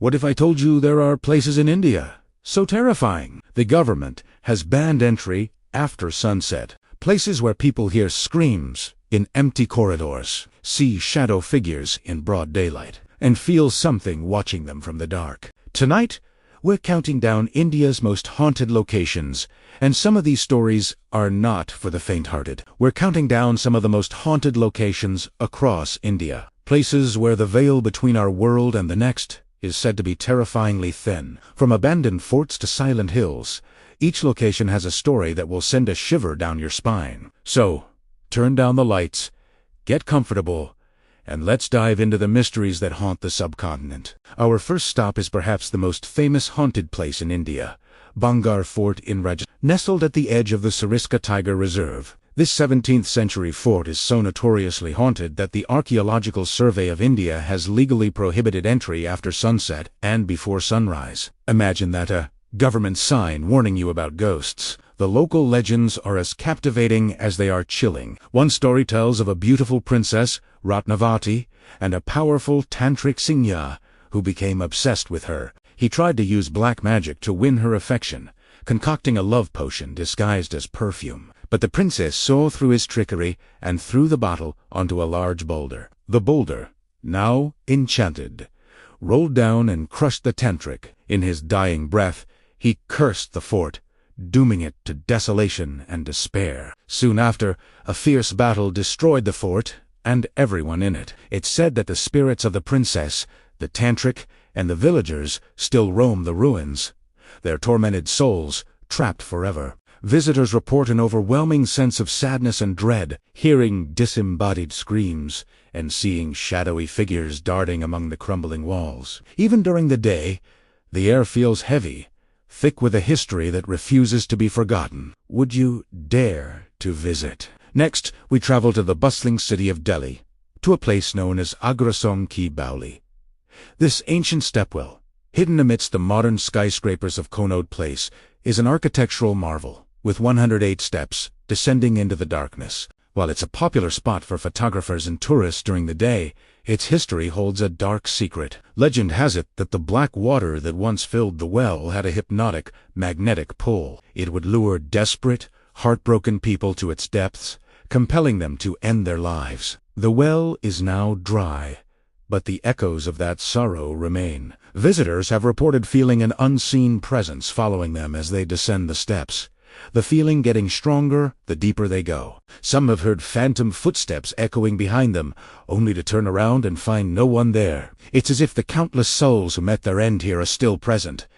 What if I told you there are places in India so terrifying the government has banned entry after sunset? Places where people hear screams in empty corridors, see shadow figures in broad daylight, and feel something watching them from the dark. Tonight, we're counting down India's most haunted locations, and some of these stories are not for the faint-hearted. We're counting down some of the most haunted locations across India, places where the veil between our world and the next is said to be terrifyingly thin. From abandoned forts to silent hills, each location has a story that will send a shiver down your spine. So, turn down the lights, get comfortable, and let's dive into the mysteries that haunt the subcontinent. Our first stop is perhaps the most famous haunted place in India, Bangar Fort in Rajasthan. Nestled at the edge of the Sariska Tiger Reserve, this 17th-century fort is so notoriously haunted that the Archaeological Survey of India has legally prohibited entry after sunset and before sunrise. Imagine that, a government sign warning you about ghosts. The local legends are as captivating as they are chilling. One story tells of a beautiful princess, Ratnavati, and a powerful tantric Singha who became obsessed with her. He tried to use black magic to win her affection, concocting a love potion disguised as perfume. But the princess saw through his trickery and threw the bottle onto a large boulder. The boulder, now enchanted, rolled down and crushed the tantric. In his dying breath, he cursed the fort, dooming it to desolation and despair. Soon after, a fierce battle destroyed the fort and everyone in it. It's said that the spirits of the princess, the tantric, and the villagers still roam the ruins, their tormented souls trapped forever. Visitors report an overwhelming sense of sadness and dread, hearing disembodied screams and seeing shadowy figures darting among the crumbling walls. Even during the day, the air feels heavy, thick with a history that refuses to be forgotten. Would you dare to visit? Next, we travel to the bustling city of Delhi, to a place known as Agrasong Ki Bauli. This ancient stepwell, hidden amidst the modern skyscrapers of Connaught Place, is an architectural marvel, with 108 steps descending into the darkness. While it's a popular spot for photographers and tourists during the day, its history holds a dark secret. Legend has it that the black water that once filled the well had a hypnotic, magnetic pull. It would lure desperate, heartbroken people to its depths, compelling them to end their lives. The well is now dry, but the echoes of that sorrow remain. Visitors have reported feeling an unseen presence following them as they descend the steps, the feeling getting stronger the deeper they go. Some have heard phantom footsteps echoing behind them, only to turn around and find no one there. It's as if the countless souls who met their end here are still present,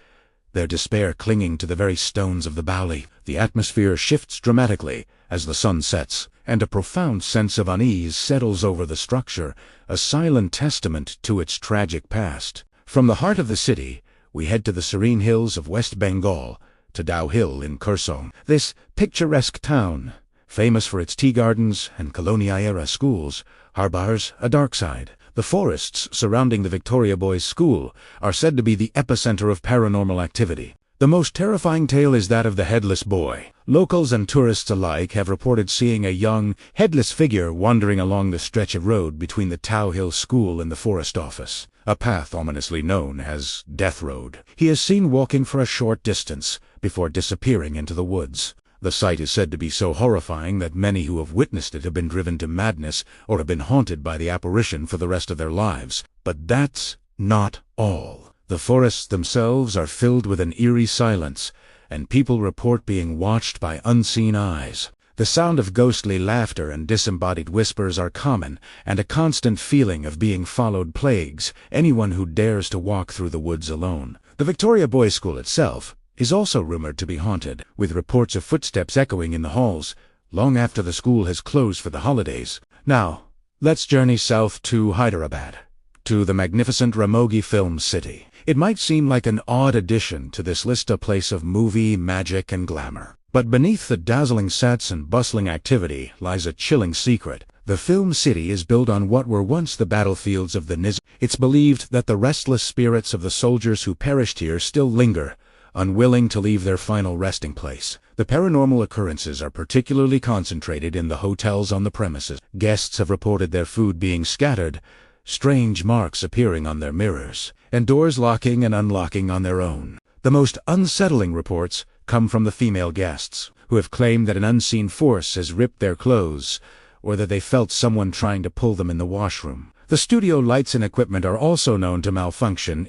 their despair clinging to the very stones of the Bauli. The atmosphere shifts dramatically as the sun sets, and a profound sense of unease settles over the structure, a silent testament to its tragic past. From the heart of the city, we head to the serene hills of West Bengal, to Dow Hill in Kursong. This picturesque town, famous for its tea gardens and colonial-era schools, harbors a dark side. The forests surrounding the Victoria Boys' School are said to be the epicenter of paranormal activity. The most terrifying tale is that of the Headless Boy. Locals and tourists alike have reported seeing a young, headless figure wandering along the stretch of road between the Tow Hill School and the Forest Office, a path ominously known as Death Road. He is seen walking for a short distance before disappearing into the woods. The sight is said to be so horrifying that many who have witnessed it have been driven to madness or have been haunted by the apparition for the rest of their lives. But that's not all. The forests themselves are filled with an eerie silence, and people report being watched by unseen eyes. The sound of ghostly laughter and disembodied whispers are common, and a constant feeling of being followed plagues anyone who dares to walk through the woods alone. The Victoria Boys' School itself is also rumored to be haunted, with reports of footsteps echoing in the halls long after the school has closed for the holidays. Now, let's journey south to Hyderabad, to the magnificent Ramogi Film City. It might seem like an odd addition to this list, a place of movie, magic, and glamour. But beneath the dazzling sets and bustling activity lies a chilling secret. The film city is built on what were once the battlefields of the Nizam. It's believed that the restless spirits of the soldiers who perished here still linger, unwilling to leave their final resting place. The paranormal occurrences are particularly concentrated in the hotels on the premises. Guests have reported their food being scattered, strange marks appearing on their mirrors, and doors locking and unlocking on their own. The most unsettling reports come from the female guests, who have claimed that an unseen force has ripped their clothes, or that they felt someone trying to pull them in the washroom. The studio lights and equipment are also known to malfunction,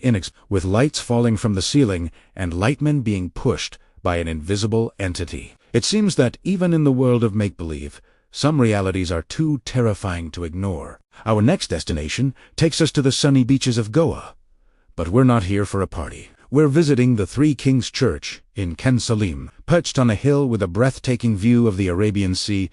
with lights falling from the ceiling and lightmen being pushed by an invisible entity. It seems that even in the world of make-believe, some realities are too terrifying to ignore. Our next destination takes us to the sunny beaches of Goa. But we're not here for a party. We're visiting the Three Kings Church in Kensalim. Perched on a hill with a breathtaking view of the Arabian Sea,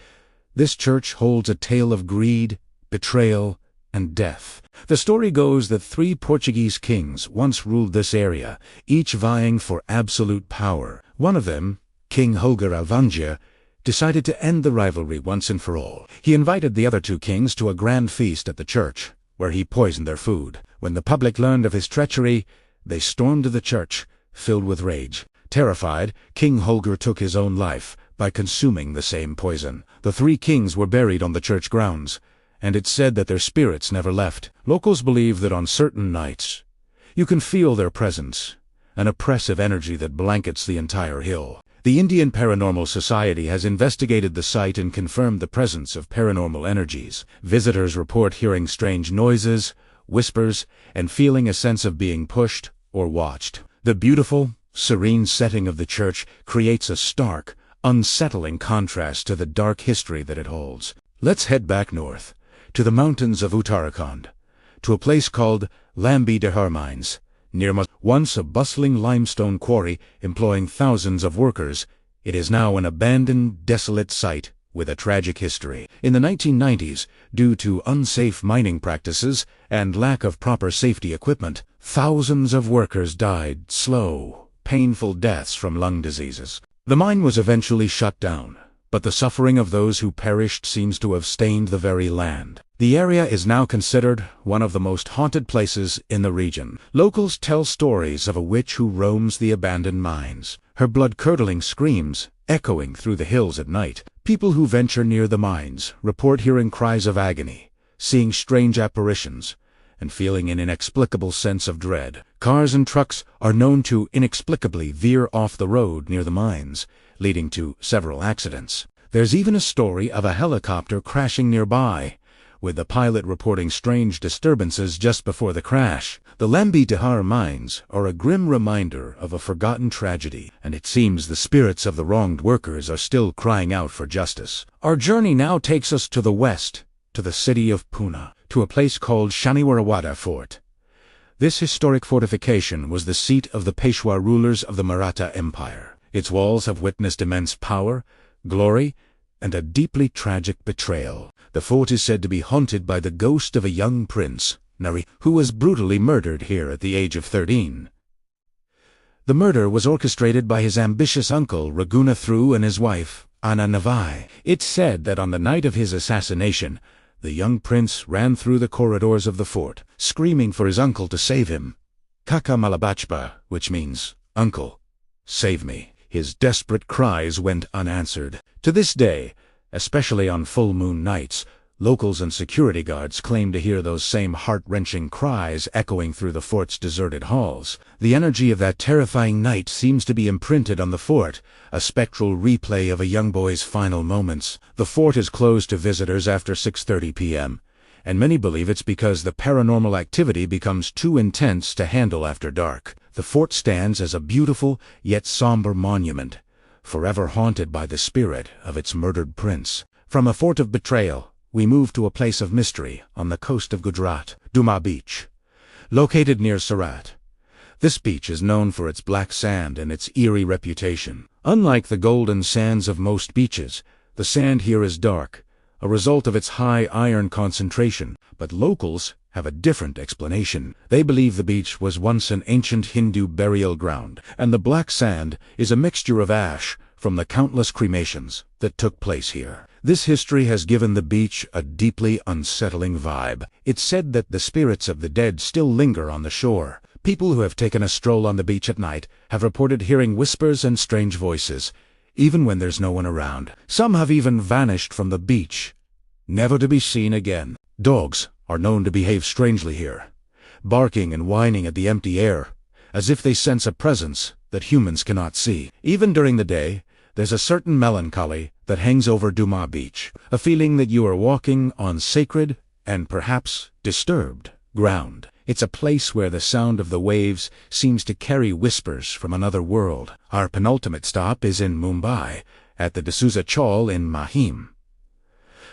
this church holds a tale of greed, betrayal, and death. The story goes that 3 Portuguese kings once ruled this area, each vying for absolute power. One of them, King Holger Alvangia, decided to end the rivalry once and for all. He invited the other 2 kings to a grand feast at the church, where he poisoned their food. When the public learned of his treachery, they stormed the church, filled with rage. Terrified, King Holger took his own life by consuming the same poison. The 3 kings were buried on the church grounds, and it's said that their spirits never left. Locals believe that on certain nights, you can feel their presence, an oppressive energy that blankets the entire hill. The Indian Paranormal Society has investigated the site and confirmed the presence of paranormal energies. Visitors report hearing strange noises, whispers, and feeling a sense of being pushed or watched. The beautiful, serene setting of the church creates a stark, unsettling contrast to the dark history that it holds. Let's head back north, to the mountains of Uttarakhand, to a place called Lambi Dehar Mines, near once a bustling limestone quarry employing thousands of workers. It is now an abandoned, desolate site with a tragic history. In the 1990s, due to unsafe mining practices and lack of proper safety equipment, thousands of workers died slow, painful deaths from lung diseases. The mine was eventually shut down, but the suffering of those who perished seems to have stained the very land. The area is now considered one of the most haunted places in the region. Locals tell stories of a witch who roams the abandoned mines, her blood-curdling screams echoing through the hills at night. People who venture near the mines report hearing cries of agony, seeing strange apparitions, and feeling an inexplicable sense of dread. Cars and trucks are known to inexplicably veer off the road near the mines, leading to several accidents. There's even a story of a helicopter crashing nearby, with the pilot reporting strange disturbances just before the crash. The Lambi Dehar mines are a grim reminder of a forgotten tragedy, and it seems the spirits of the wronged workers are still crying out for justice. Our journey now takes us to the west, to the city of Pune, to a place called Shaniwarawada Fort. This historic fortification was the seat of the Peshwa rulers of the Maratha Empire. Its walls have witnessed immense power, glory, and a deeply tragic betrayal. The fort is said to be haunted by the ghost of a young prince, Nari, who was brutally murdered here at the age of 13. The murder was orchestrated by his ambitious uncle Raghunathru and his wife, Anna Navai. It's said that on the night of his assassination, the young prince ran through the corridors of the fort, screaming for his uncle to save him. Kaka Malabachpa, which means, "Uncle, save me." His desperate cries went unanswered. To this day, especially on full moon nights, locals and security guards claim to hear those same heart-wrenching cries echoing through the fort's deserted halls. The energy of that terrifying night seems to be imprinted on the fort, a spectral replay of a young boy's final moments. The fort is closed to visitors after 6:30 p.m., and many believe it's because the paranormal activity becomes too intense to handle after dark. The fort stands as a beautiful yet somber monument, forever haunted by the spirit of its murdered prince. From a fort of betrayal, we move to a place of mystery on the coast of Gujarat, Duma Beach. Located near Surat, this beach is known for its black sand and its eerie reputation. Unlike the golden sands of most beaches, the sand here is dark, a result of its high iron concentration, but locals have a different explanation. They believe the beach was once an ancient Hindu burial ground, and the black sand is a mixture of ash from the countless cremations that took place here. This history has given the beach a deeply unsettling vibe. It's said that the spirits of the dead still linger on the shore. People who have taken a stroll on the beach at night have reported hearing whispers and strange voices, even when there's no one around. Some have even vanished from the beach, never to be seen again. Dogs are known to behave strangely here, barking and whining at the empty air, as if they sense a presence that humans cannot see. Even during the day, there's a certain melancholy that hangs over Dumas Beach, a feeling that you are walking on sacred and perhaps disturbed ground. It's a place where the sound of the waves seems to carry whispers from another world. Our penultimate stop is in Mumbai, at the D'Souza Chawl in Mahim.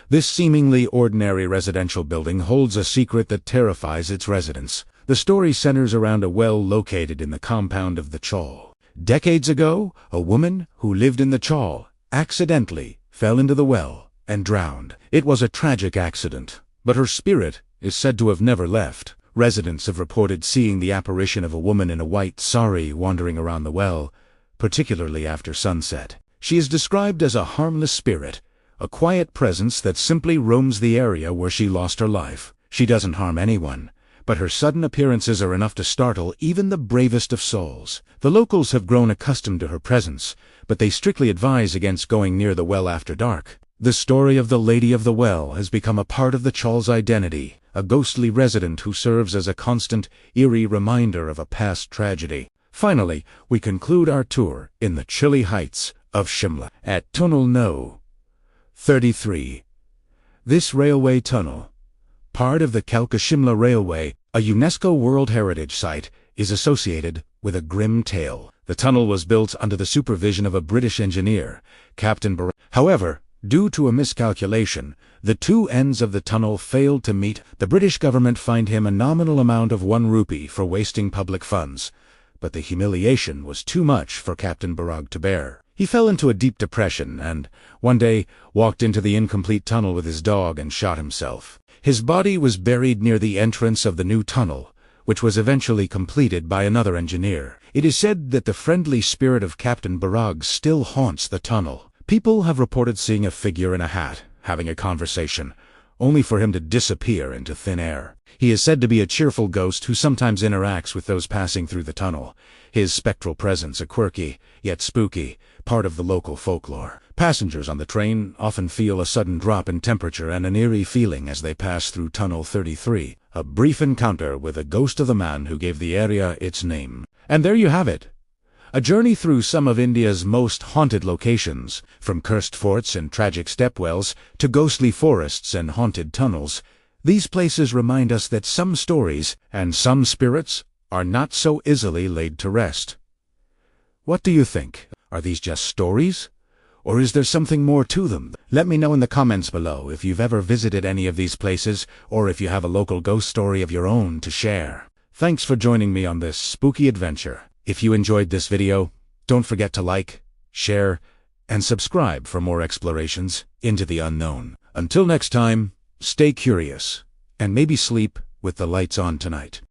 This seemingly ordinary residential building holds a secret that terrifies its residents. The story centers around a well located in the compound of the chawl. Decades ago, a woman who lived in the chawl accidentally fell into the well and drowned. It was a tragic accident, but her spirit is said to have never left. Residents have reported seeing the apparition of a woman in a white sari wandering around the well, particularly after sunset. She is described as a harmless spirit, a quiet presence that simply roams the area where she lost her life. She doesn't harm anyone, but her sudden appearances are enough to startle even the bravest of souls. The locals have grown accustomed to her presence, but they strictly advise against going near the well after dark. The story of the Lady of the Well has become a part of the chawl's identity, a ghostly resident who serves as a constant, eerie reminder of a past tragedy. Finally, we conclude our tour in the chilly heights of Shimla at Tunnel No. 33. This railway tunnel, part of the Kalka-Shimla Railway, a UNESCO World Heritage Site, is associated with a grim tale. The tunnel was built under the supervision of a British engineer, Captain Barrett. However, due to a miscalculation, the two ends of the tunnel failed to meet. The British government fined him a nominal amount of 1 rupee for wasting public funds, but the humiliation was too much for Captain Barrett to bear. He fell into a deep depression and, one day, walked into the incomplete tunnel with his dog and shot himself. His body was buried near the entrance of the new tunnel, which was eventually completed by another engineer. It is said that the friendly spirit of Captain Barrett still haunts the tunnel. People have reported seeing a figure in a hat, having a conversation, only for him to disappear into thin air. He is said to be a cheerful ghost who sometimes interacts with those passing through the tunnel, his spectral presence a quirky, yet spooky, part of the local folklore. Passengers on the train often feel a sudden drop in temperature and an eerie feeling as they pass through Tunnel 33, a brief encounter with a ghost of the man who gave the area its name. And there you have it. A journey through some of India's most haunted locations, from cursed forts and tragic stepwells to ghostly forests and haunted tunnels. These places remind us that some stories and some spirits are not so easily laid to rest. What do you think? Are these just stories? Or is there something more to them? Let me know in the comments below if you've ever visited any of these places, or if you have a local ghost story of your own to share. Thanks for joining me on this spooky adventure. If you enjoyed this video, don't forget to like, share, and subscribe for more explorations into the unknown. Until next time, stay curious, and maybe sleep with the lights on tonight.